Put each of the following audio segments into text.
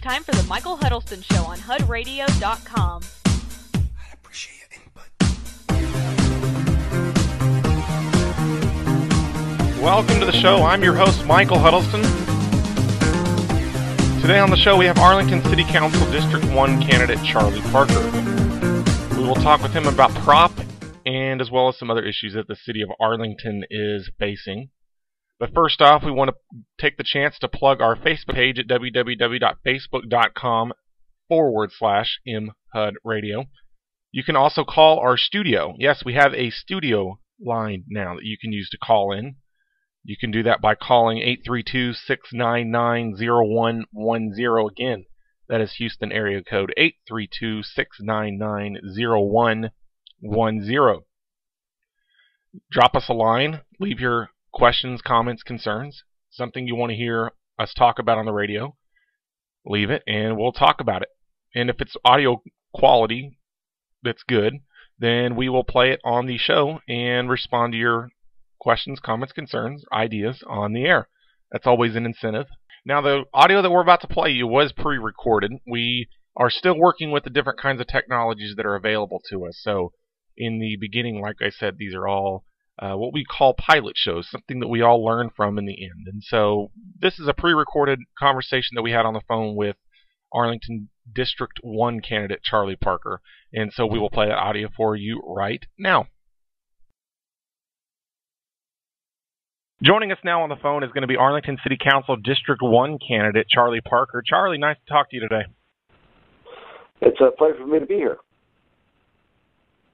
time for the Michael Huddleston Show on HUDRadio.com. I appreciate your input. Welcome to the show. I'm your host, Michael Huddleston. Today on the show, we have Arlington City Council District 1 candidate Charlie Parker. We will talk with him about prop and as well as some other issues that the city of Arlington is facing. But first off, we want to take the chance to plug our Facebook page at www.facebook.com/mhudradio. You can also call our studio. Yes, we have a studio line now that you can use to call in. You can do that by calling 832-699-0110. Again, that is Houston area code 832-699-0110. Drop us a line. Leave your questions, comments, concerns, something you want to hear us talk about on the radio. Leave it, and we'll talk about it. And if it's audio quality that's good, then we will play it on the show and respond to your questions, comments, concerns, ideas on the air. That's always an incentive. Now, the audio that we're about to play you was pre-recorded. We are still working with the different kinds of technologies that are available to us. So in the beginning, like I said, these are all what we call pilot shows, something that we all learn from in the end. And so this is a pre-recorded conversation that we had on the phone with Arlington District 1 candidate Charlie Parker. And so we will play that audio for you right now. Joining us now on the phone is going to be Arlington City Council District 1 candidate Charlie Parker. Charlie, nice to talk to you today. It's a pleasure for me to be here.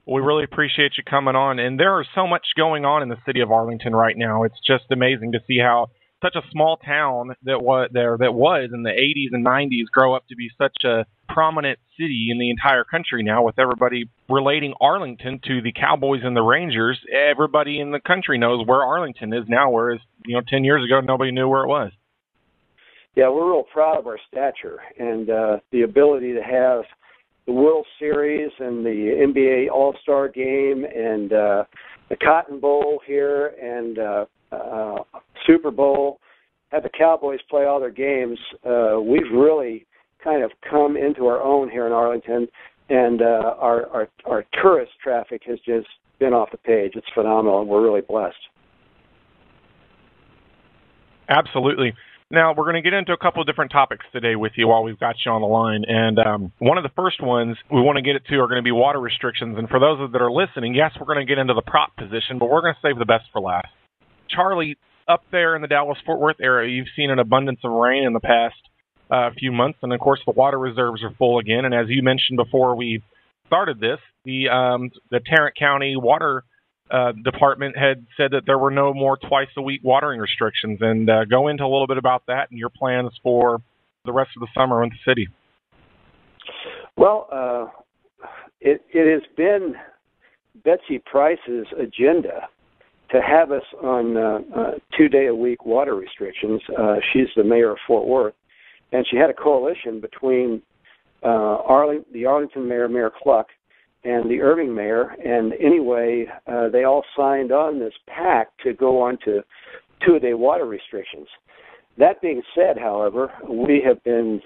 We really appreciate you coming on. And there is so much going on in the city of Arlington right now. It's just amazing to see how such a small town that was in the 80s and 90s grow up to be such a prominent city in the entire country now, with everybody relating Arlington to the Cowboys and the Rangers. Everybody in the country knows where Arlington is now, whereas 10 years ago nobody knew where it was. Yeah, we're real proud of our stature and the ability to have the World Series and the NBA All-Star Game and the Cotton Bowl here and Super Bowl, have the Cowboys play all their games. We've really kind of come into our own here in Arlington, and our tourist traffic has just been off the page. It's phenomenal, and we're really blessed. Absolutely. Now, we're going to get into a couple of different topics today with you while we've got you on the line. And one of the first ones we want to get to are going to be water restrictions. And for those that are listening, yes, we're going to get into the prop position, but we're going to save the best for last. Charlie, up there in the Dallas-Fort Worth area, you've seen an abundance of rain in the past few months. And, of course, the water reserves are full again. And as you mentioned before we started this, the Tarrant County Water Department had said that there were no more twice-a-week watering restrictions, and go into a little bit about that and your plans for the rest of the summer in the city. Well, it has been Betsy Price's agenda to have us on 2-day-a-week water restrictions. She's the mayor of Fort Worth, and she had a coalition between the Arlington mayor, Mayor Cluck, and the Irving mayor, and anyway, they all signed on this pact to go on to 2-a-day water restrictions. That being said, however, we have been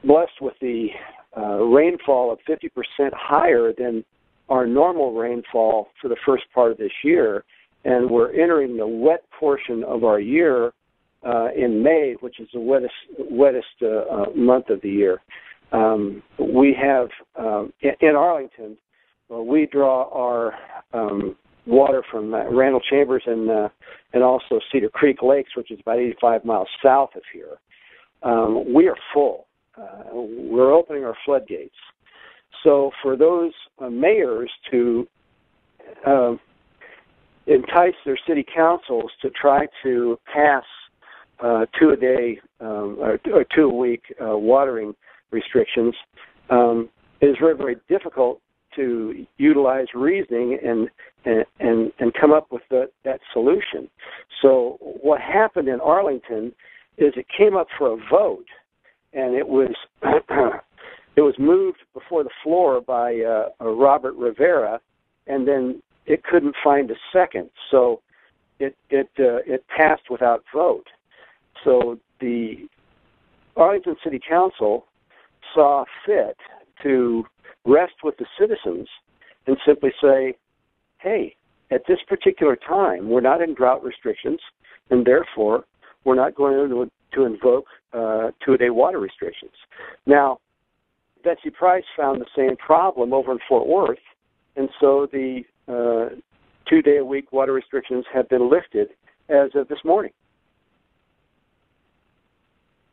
blessed with the rainfall of 50% higher than our normal rainfall for the first part of this year, and we're entering the wet portion of our year in May, which is the wettest month of the year. We have, in Arlington, we draw our water from Randall Chambers and also Cedar Creek Lakes, which is about 85 miles south of here. We are full. We're opening our floodgates. So for those mayors to entice their city councils to try to pass 2-a-day or 2-a-week watering restrictions, it is very, very difficult to utilize reasoning and come up with that solution. So what happened in Arlington is it came up for a vote, and it was moved before the floor by Robert Rivera, and then it couldn't find a second, so it passed without vote. So the Arlington City Council saw fit to rest with the citizens and simply say, hey, at this particular time, we're not in drought restrictions, and therefore we're not going to invoke two-a-day water restrictions. Now, Betsy Price found the same problem over in Fort Worth, and so the two-day-a-week water restrictions have been lifted as of this morning.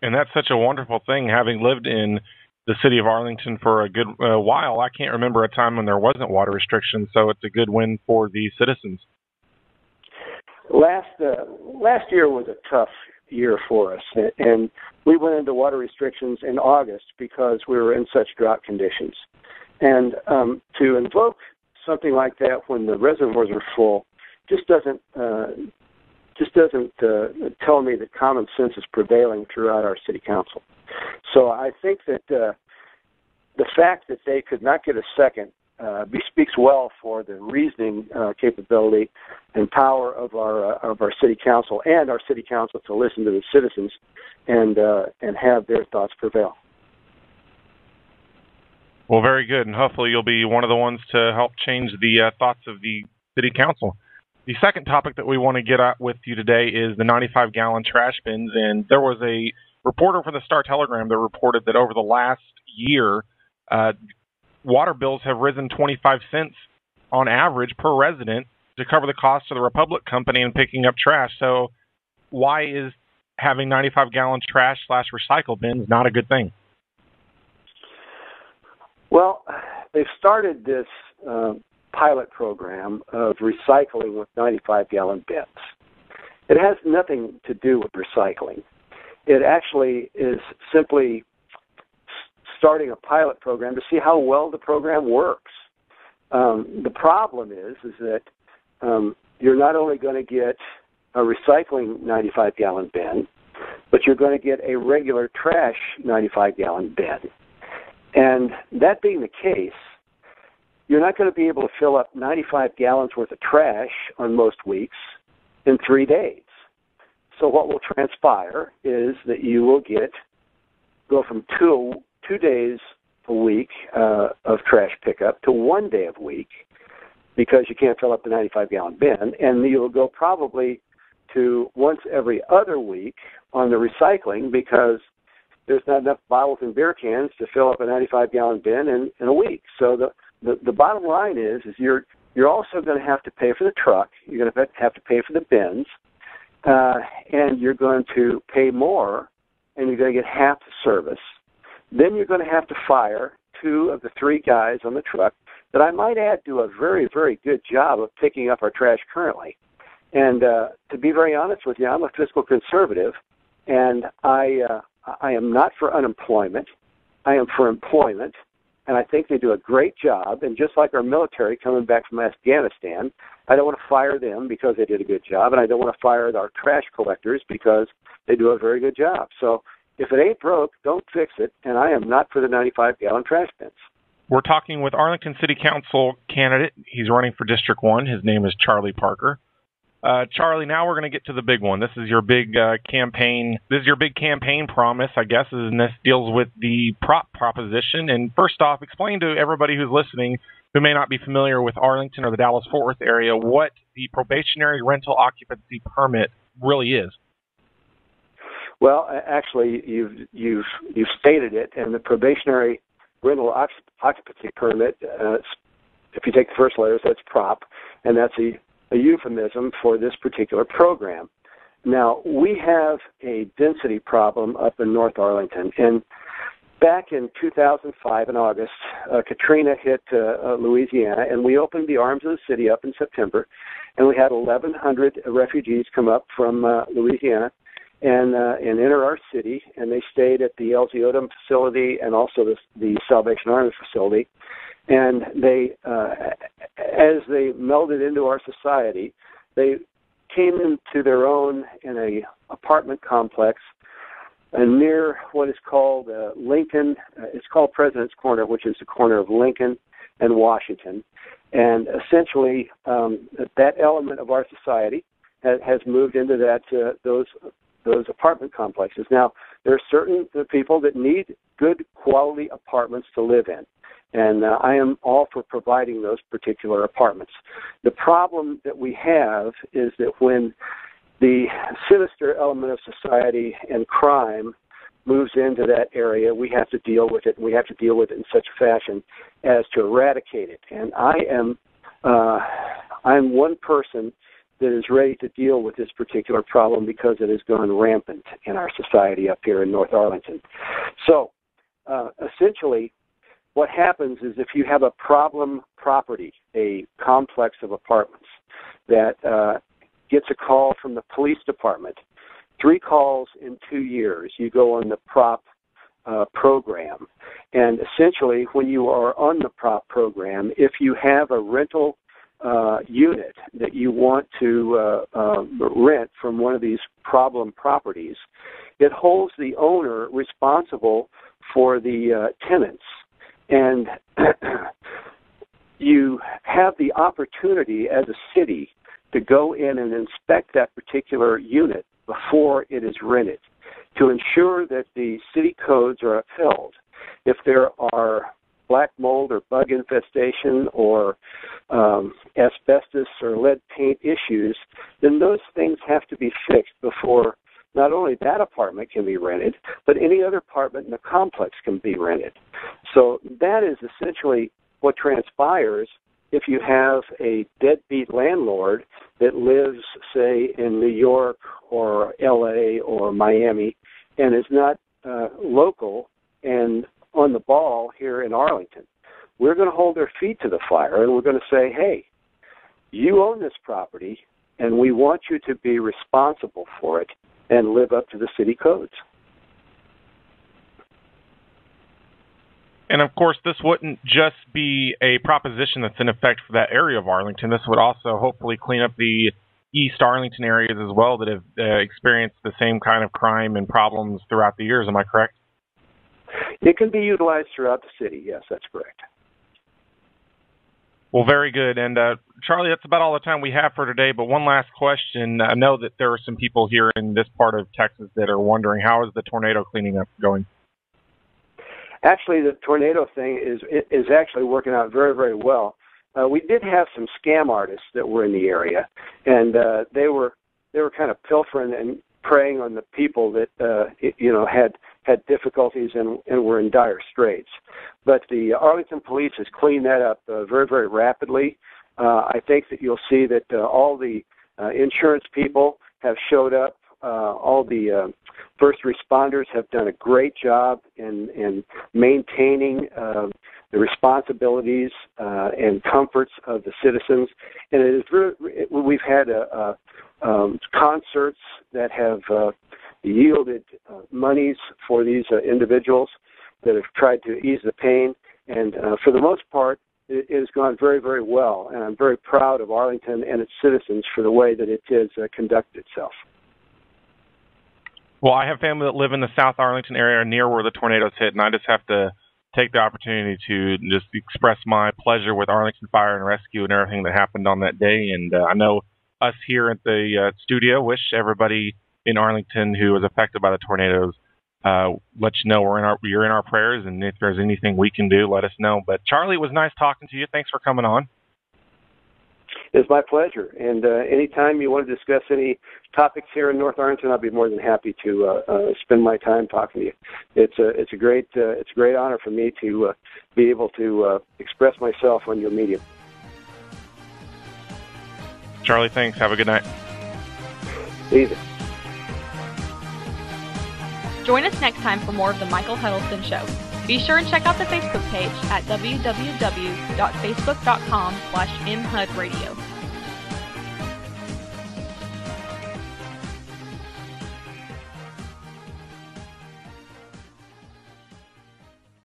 And that's such a wonderful thing, having lived in the city of Arlington for a good while. I can't remember a time when there wasn't water restrictions, so it's a good win for the citizens. Last year was a tough year for us, and we went into water restrictions in August because we were in such drought conditions. And to invoke something like that when the reservoirs are full just doesn't tell me that common sense is prevailing throughout our city council. So I think that the fact that they could not get a second speaks well for the reasoning capability and power of our city council and our city council to listen to the citizens and have their thoughts prevail. Well, very good, and hopefully you'll be one of the ones to help change the thoughts of the city council. The second topic that we want to get at with you today is the 95-gallon trash bins, and there was a reporter from the Star-Telegram that reported that over the last year, water bills have risen 25 cents on average per resident to cover the cost of the Republic Company in picking up trash. So why is having 95-gallon trash/recycle bins not a good thing? Well, they've started this pilot program of recycling with 95-gallon bins. It has nothing to do with recycling. It actually is simply starting a pilot program to see how well the program works. The problem is that you're not only going to get a recycling 95-gallon bin, but you're going to get a regular trash 95-gallon bin. And that being the case, you're not going to be able to fill up 95 gallons worth of trash on most weeks in 3 days. So what will transpire is that you will go from two days a week of trash pickup to 1 day a week because you can't fill up the 95-gallon bin, and you'll go probably to once every other week on the recycling because there's not enough bottles and beer cans to fill up a 95-gallon bin in a week. So the bottom line is you're also going to have to pay for the truck, you're going to have to pay for the bins, and you're going to pay more, and you're going to get half the service. Then you're going to have to fire 2 of the 3 guys on the truck that I might add do a very, very good job of picking up our trash currently. And to be very honest with you, I'm a fiscal conservative, and I am not for unemployment. I am for employment, and I think they do a great job. And just like our military coming back from Afghanistan, I don't want to fire them because they did a good job, and I don't want to fire our trash collectors because they do a very good job. So if it ain't broke, don't fix it, and I am not for the 95-gallon trash bins. We're talking with Arlington City Council candidate. He's running for District 1. His name is Charlie Parker. Charlie, now we're going to get to the big one. This is your big campaign. This is your big campaign promise, I guess, and this deals with the prop proposition. And first off, explain to everybody who's listening who may not be familiar with Arlington or the Dallas-Fort Worth area what the probationary rental occupancy permit really is. Well, actually, you've stated it, and the probationary rental occupancy permit, if you take the first letters, that's prop, and that's a euphemism for this particular program. Now, we have a density problem up in North Arlington, and back in 2005 in August, Katrina hit Louisiana, and we opened the arms of the city up in September, and we had 1,100 refugees come up from Louisiana and enter our city, and they stayed at the El Ziotum facility and also the Salvation Army facility. And they, as they melded into our society, they came into their own in a apartment complex near what is called Lincoln. It's called President's Corner, which is the corner of Lincoln and Washington. And essentially, that element of our society has moved into those those apartment complexes. Now, there are certain people that need good quality apartments to live in, and I am all for providing those particular apartments. The problem that we have is that when the sinister element of society and crime moves into that area, we have to deal with it, and we have to deal with it in such a fashion as to eradicate it. And I'm one person that is ready to deal with this particular problem because it has gone rampant in our society up here in North Arlington. So, essentially, what happens is if you have a problem property, a complex of apartments that gets a call from the police department, 3 calls in 2 years, you go on the PROP program. And essentially, when you are on the PROP program, if you have a rental unit that you want to rent from one of these problem properties, it holds the owner responsible for the tenants. And you have the opportunity as a city to go in and inspect that particular unit before it is rented to ensure that the city codes are upheld. If there are black mold or bug infestation or asbestos or lead paint issues, then those things have to be fixed before not only that apartment can be rented, but any other apartment in the complex can be rented. So that is essentially what transpires if you have a deadbeat landlord that lives, say, in New York or L.A. or Miami and is not local and on the ball here in Arlington. We're going to hold their feet to the fire, and we're going to say, hey, you own this property, and we want you to be responsible for it and live up to the city codes. And, of course, this wouldn't just be a proposition that's in effect for that area of Arlington. This would also hopefully clean up the East Arlington areas as well that have experienced the same kind of crime and problems throughout the years. Am I correct? It can be utilized throughout the city. Yes, that's correct. Well, very good. And, Charlie, that's about all the time we have for today. But one last question. I know that there are some people here in this part of Texas that are wondering, how is the tornado cleaning up going? Actually, the tornado thing is actually working out very, very well. We did have some scam artists that were in the area, and they were kind of pilfering and preying on the people that had difficulties and were in dire straits. But the Arlington police has cleaned that up very, very rapidly. I think that you'll see that all the insurance people have showed up. All the first responders have done a great job in maintaining the responsibilities and comforts of the citizens. And it is we've had concerts that have yielded monies for these individuals that have tried to ease the pain. And for the most part, it has gone very, very well. And I'm very proud of Arlington and its citizens for the way that it has conducted itself. Well, I have family that live in the South Arlington area near where the tornadoes hit, and I just have to take the opportunity to just express my pleasure with Arlington Fire and Rescue and everything that happened on that day. And I know us here at the studio wish everybody in Arlington who was affected by the tornadoes, let you know you're in our prayers, and if there's anything we can do, let us know. But Charlie, it was nice talking to you. Thanks for coming on. It's my pleasure. And anytime you want to discuss any topics here in North Arlington, I'll be more than happy to spend my time talking to you. It's a great honor for me to be able to express myself on your medium. Charlie, thanks. Have a good night. Easy. Join us next time for more of the Michael Huddleston Show. Be sure and check out the Facebook page at www.facebook.com/mhudradio.